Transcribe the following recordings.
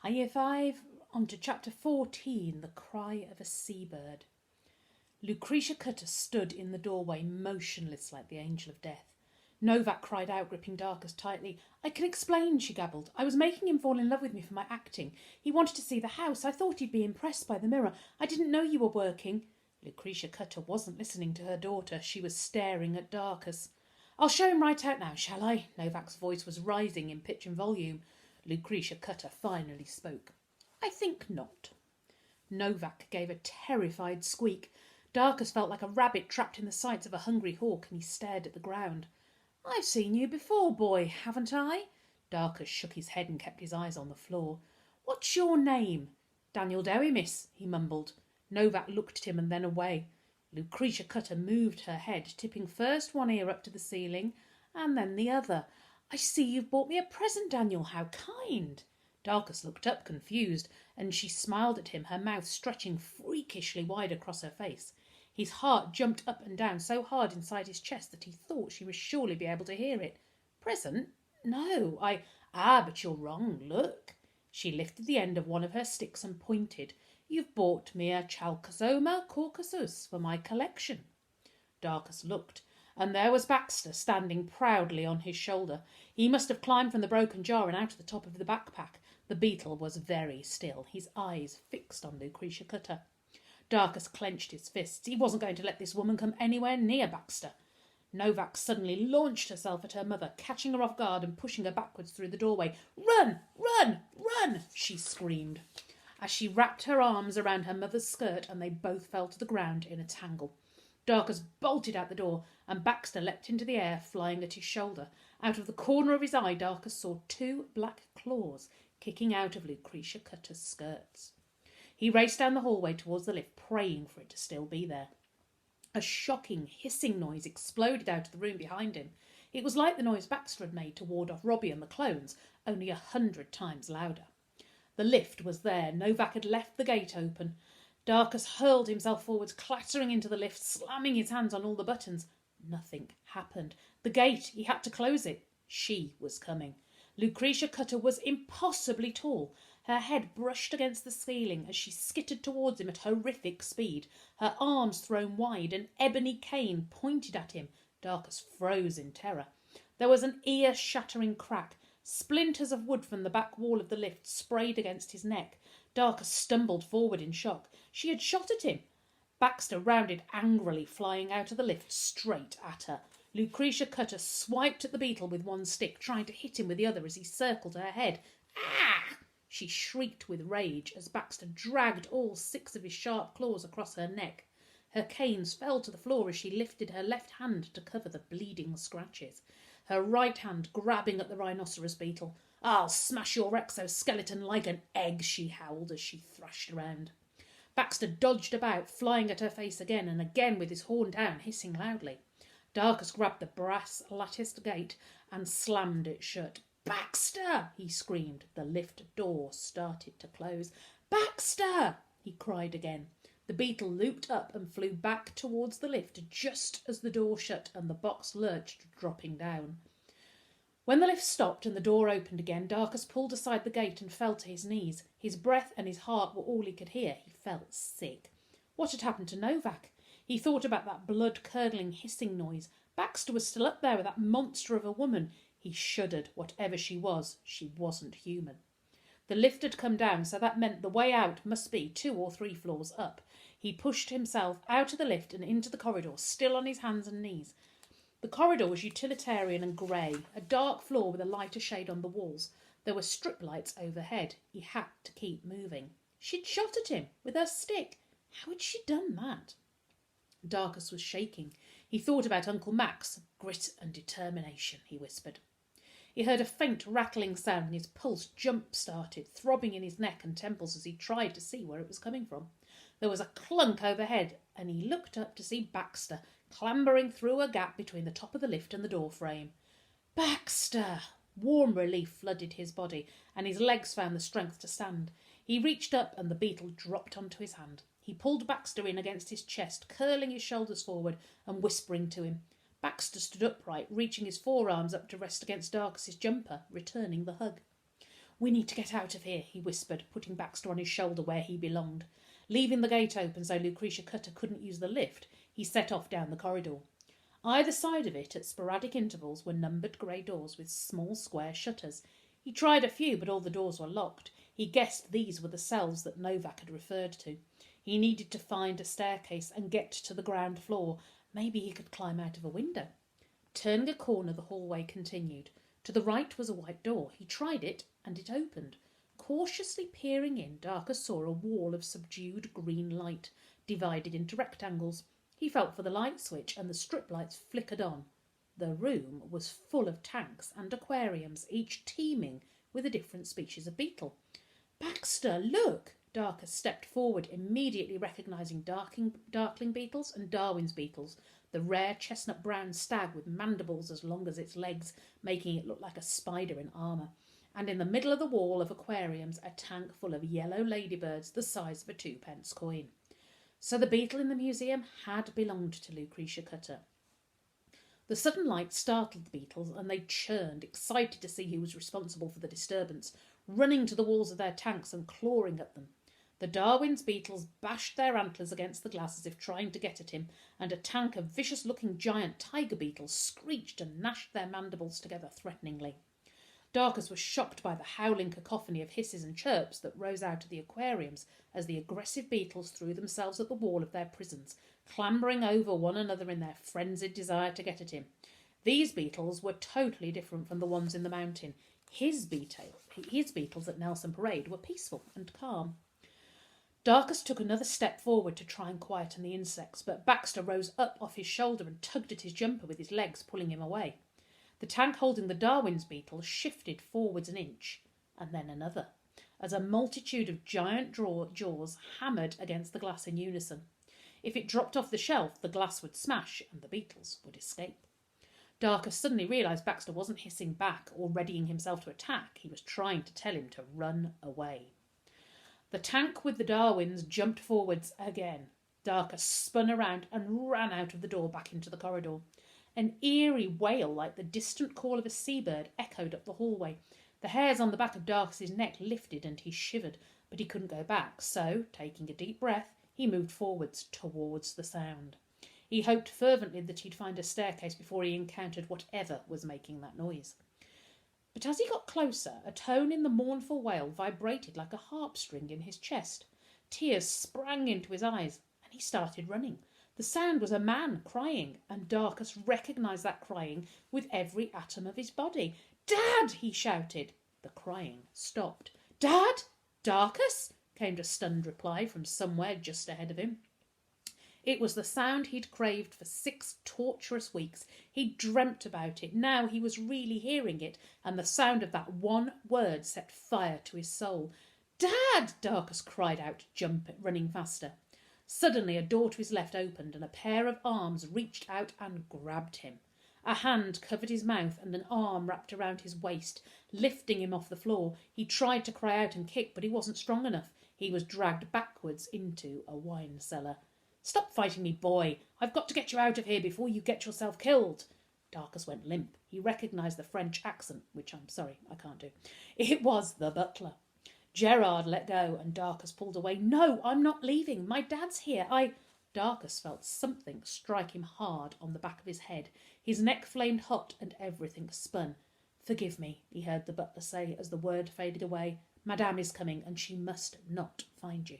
Hi, Year 5, on to Chapter 14, The Cry of a Seabird. Lucretia Cutter stood in the doorway, motionless like the angel of death. Novak cried out, gripping Darkus tightly. "I can explain," she gabbled. "I was making him fall in love with me for my acting. He wanted to see the house. I thought he'd be impressed by the mirror. I didn't know you were working." Lucretia Cutter wasn't listening to her daughter. She was staring at Darkus. "I'll show him right out now, shall I?" Novak's voice was rising in pitch and volume. Lucretia Cutter finally spoke. "I think not." Novak gave a terrified squeak. Darkus felt like a rabbit trapped in the sights of a hungry hawk, and he stared at the ground. "I've seen you before, boy, haven't I?" Darkus shook his head and kept his eyes on the floor. "What's your name?" "Daniel Dowie, miss," he mumbled. Novak looked at him and then away. Lucretia Cutter moved her head, tipping first one ear up to the ceiling and then the other. "I see you've bought me a present, Daniel. How kind." Darkus looked up, confused, and she smiled at him, her mouth stretching freakishly wide across her face. His heart jumped up and down so hard inside his chest that he thought she would surely be able to hear it. "Present? No, but you're wrong. Look." She lifted the end of one of her sticks and pointed. "You've bought me a Chalcosoma caucasus for my collection." Darkus looked, and there was Baxter standing proudly on his shoulder. He must have climbed from the broken jar and out of the top of the backpack. The beetle was very still, his eyes fixed on Lucretia Cutter. Darkus clenched his fists. He wasn't going to let this woman come anywhere near Baxter. Novak suddenly launched herself at her mother, catching her off guard and pushing her backwards through the doorway. "Run! Run! Run!" she screamed, as she wrapped her arms around her mother's skirt, and they both fell to the ground in a tangle. Darkus bolted out the door, and Baxter leapt into the air, flying at his shoulder. Out of the corner of his eye, Darkus saw two black claws kicking out of Lucretia Cutter's skirts. He raced down the hallway towards the lift, praying for it to still be there. A shocking, hissing noise exploded out of the room behind him. It was like the noise Baxter had made to ward off Robbie and the clones, only 100 times louder. The lift was there. Novak had left the gate open. Darkus hurled himself forwards, clattering into the lift, slamming his hands on all the buttons. Nothing happened. The gate, he had to close it. She was coming. Lucretia Cutter was impossibly tall. Her head brushed against the ceiling as she skittered towards him at horrific speed, her arms thrown wide, an ebony cane pointed at him. Darkus froze in terror. There was an ear-shattering crack. Splinters of wood from the back wall of the lift sprayed against his neck. Darkus stumbled forward in shock. She had shot at him. Baxter rounded angrily, flying out of the lift straight at her. Lucretia Cutter swiped at the beetle with one stick, trying to hit him with the other as he circled her head. "Ah!" She shrieked with rage as Baxter dragged all 6 of his sharp claws across her neck. Her canes fell to the floor as she lifted her left hand to cover the bleeding scratches, her right hand grabbing at the rhinoceros beetle. "I'll smash your exoskeleton like an egg," she howled as she thrashed around. Baxter dodged about, flying at her face again and again with his horn down, hissing loudly. Darkus grabbed the brass latticed gate and slammed it shut. "Baxter!" he screamed. The lift door started to close. "Baxter!" he cried again. The beetle looped up and flew back towards the lift just as the door shut and the box lurched, dropping down. When the lift stopped and the door opened again, Darkus pulled aside the gate and fell to his knees. His breath and his heart were all he could hear. He felt sick. What had happened to Novak? He thought about that blood-curdling hissing noise. Baxter was still up there with that monster of a woman. He shuddered. Whatever she wasn't human. The lift had come down, so that meant the way out must be 2 or 3 floors up. He pushed himself out of the lift and into the corridor, still on his hands and knees. The corridor was utilitarian and grey, a dark floor with a lighter shade on the walls. There were strip lights overhead. He had to keep moving. She'd shot at him with her stick. How had she done that? Darkus was shaking. He thought about Uncle Max. "Grit and determination," he whispered. He heard a faint rattling sound and his pulse jump-started, throbbing in his neck and temples as he tried to see where it was coming from. There was a clunk overhead and he looked up to see Baxter clambering through a gap between the top of the lift and the door frame. "Baxter!" Warm relief flooded his body and his legs found the strength to stand. He reached up and the beetle dropped onto his hand. He pulled Baxter in against his chest, curling his shoulders forward and whispering to him. Baxter stood upright, reaching his forearms up to rest against Darkus's jumper, returning the hug. "We need to get out of here," he whispered, putting Baxter on his shoulder where he belonged. Leaving the gate open so Lucretia Cutter couldn't use the lift, he set off down the corridor. Either side of it, at sporadic intervals, were numbered grey doors with small square shutters. He tried a few, but all the doors were locked. He guessed these were the cells that Novak had referred to. He needed to find a staircase and get to the ground floor. Maybe he could climb out of a window. Turning a corner, the hallway continued. To the right was a white door. He tried it, and it opened. Cautiously peering in, Darker saw a wall of subdued green light, divided into rectangles. He felt for the light switch, and the strip lights flickered on. The room was full of tanks and aquariums, each teeming with a different species of beetle. "Baxter, look!" Darker stepped forward, immediately recognising darkling beetles and Darwin's beetles, the rare chestnut-brown stag with mandibles as long as its legs, making it look like a spider in armour. And in the middle of the wall of aquariums, a tank full of yellow ladybirds the size of a 2-pence coin. So the beetle in the museum had belonged to Lucretia Cutter. The sudden light startled the beetles, and they churned, excited to see who was responsible for the disturbance, running to the walls of their tanks and clawing at them. The Darwin's beetles bashed their antlers against the glass as if trying to get at him, and a tank of vicious-looking giant tiger beetles screeched and gnashed their mandibles together threateningly. Darkus was shocked by the howling cacophony of hisses and chirps that rose out of the aquariums as the aggressive beetles threw themselves at the wall of their prisons, clambering over one another in their frenzied desire to get at him. These beetles were totally different from the ones in the mountain. His beetles at Nelson Parade were peaceful and calm. Darkus took another step forward to try and quieten the insects, but Baxter rose up off his shoulder and tugged at his jumper with his legs, pulling him away. The tank holding the Darwin's beetles shifted forwards an inch, and then another, as a multitude of giant jaws hammered against the glass in unison. If it dropped off the shelf, the glass would smash and the beetles would escape. Darkus suddenly realised Baxter wasn't hissing back or readying himself to attack. He was trying to tell him to run away. The tank with the Darwins jumped forwards again. Darkus spun around and ran out of the door back into the corridor. An eerie wail like the distant call of a seabird echoed up the hallway. The hairs on the back of Darkus's neck lifted and he shivered, but he couldn't go back, so, taking a deep breath, he moved forwards towards the sound. He hoped fervently that he'd find a staircase before he encountered whatever was making that noise. But as he got closer, a tone in the mournful wail vibrated like a harp string in his chest. Tears sprang into his eyes, and he started running. The sound was a man crying, and Darkus recognised that crying with every atom of his body. "Dad!" he shouted. The crying stopped. "Dad? Darkus?" came a stunned reply from somewhere just ahead of him. It was the sound he'd craved for 6 torturous weeks. He'd dreamt about it. Now he was really hearing it, and the sound of that one word set fire to his soul. "Dad!" Darkus cried out, running faster. Suddenly a door to his left opened, and a pair of arms reached out and grabbed him. A hand covered his mouth, and an arm wrapped around his waist, lifting him off the floor. He tried to cry out and kick, but he wasn't strong enough. He was dragged backwards into a wine cellar. "Stop fighting me, boy. I've got to get you out of here before you get yourself killed." Darkus went limp. He recognised the French accent, which I'm sorry, I can't do. It was the butler. Gerard let go, and Darkus pulled away. "No, I'm not leaving. My dad's here. Darkus felt something strike him hard on the back of his head. His neck flamed hot, and everything spun. "Forgive me," he heard the butler say as the word faded away. "Madame is coming, and she must not find you."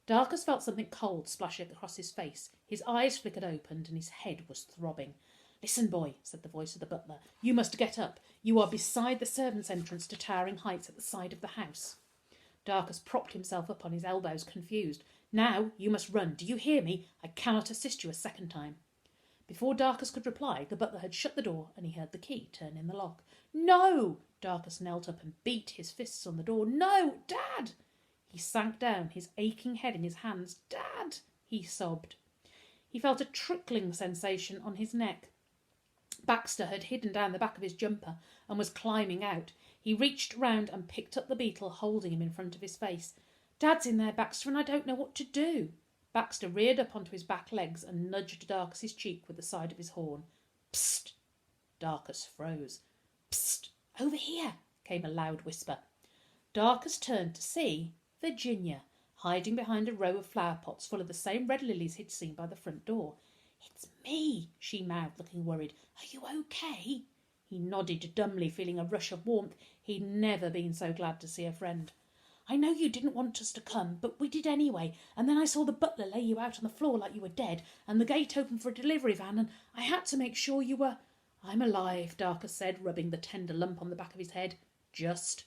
Darkus felt something cold splash across his face. His eyes flickered open, and his head was throbbing. "Listen, boy," said the voice of the butler. "You must get up. You are beside the servants' entrance to Towering Heights at the side of the house." Darkus propped himself up on his elbows, confused. "Now you must run. Do you hear me? I cannot assist you a second time." Before Darkus could reply, the butler had shut the door, and he heard the key turn in the lock. "No!" Darkus knelt up and beat his fists on the door. "No! Dad!" He sank down, his aching head in his hands. "Dad!" he sobbed. He felt a trickling sensation on his neck. Baxter had hidden down the back of his jumper and was climbing out. He reached round and picked up the beetle, holding him in front of his face. "Dad's in there, Baxter, and I don't know what to do." Baxter reared up onto his back legs and nudged Darkus's cheek with the side of his horn. "Psst!" Darkus froze. "Psst! Over here!" came a loud whisper. Darcus turned to see Virginia, hiding behind a row of flower pots full of the same red lilies he'd seen by the front door. "It's me," she mouthed, looking worried. "Are you okay?" He nodded dumbly, feeling a rush of warmth. He'd never been so glad to see a friend. "I know you didn't want us to come, but we did anyway, and then I saw the butler lay you out on the floor like you were dead, and the gate open for a delivery van, and I had to make sure you were—" "I'm alive," Darcus said, rubbing the tender lump on the back of his head. "Just."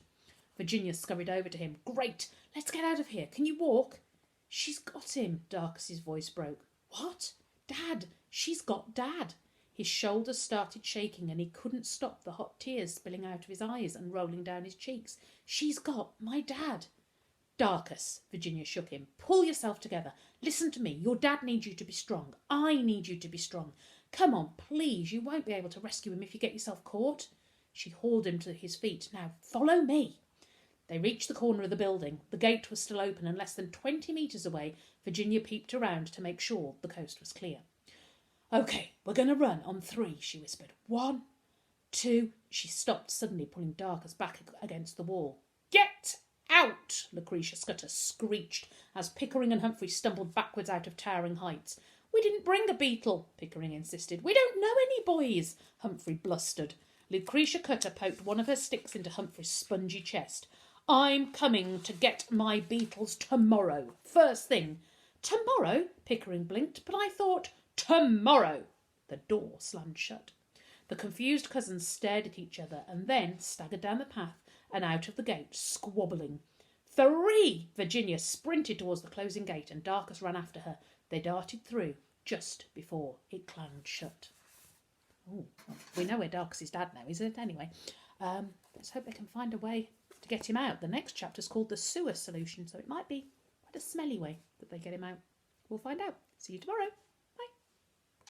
Virginia scurried over to him. "Great, let's get out of here. Can you walk?" "She's got him," Darcus's voice broke. "What?" "Dad. She's got Dad." His shoulders started shaking and he couldn't stop the hot tears spilling out of his eyes and rolling down his cheeks. "She's got my dad." "Darcus," Virginia shook him. "Pull yourself together. Listen to me. Your dad needs you to be strong. I need you to be strong. Come on, please. You won't be able to rescue him if you get yourself caught." She hauled him to his feet. "Now, follow me." They reached the corner of the building. The gate was still open, and less than 20 metres away, Virginia peeped around to make sure the coast was clear. "OK, we're going to run on 3, she whispered. 1, 2... She stopped suddenly, pulling Darcus back against the wall. "Get out!" Lucretia Scudder screeched as Pickering and Humphrey stumbled backwards out of towering heights. "We didn't bring a beetle," Pickering insisted. "We don't know any boys," Humphrey blustered. Lucretia Cutter poked one of her sticks into Humphrey's spongy chest. "I'm coming to get my beetles tomorrow. First thing." "Tomorrow?" Pickering blinked. "But I thought—" "Tomorrow!" The door slammed shut. The confused cousins stared at each other and then staggered down the path and out of the gate, squabbling. 3! Virginia sprinted towards the closing gate and Darcus ran after her. They darted through just before it clanged shut. Oh, we know where Darcus's dad now is, anyway. Let's hope they can find a way to get him out. The next chapter is called The Sewer Solution, so it might be quite a smelly way that they get him out. We'll find out. See you tomorrow.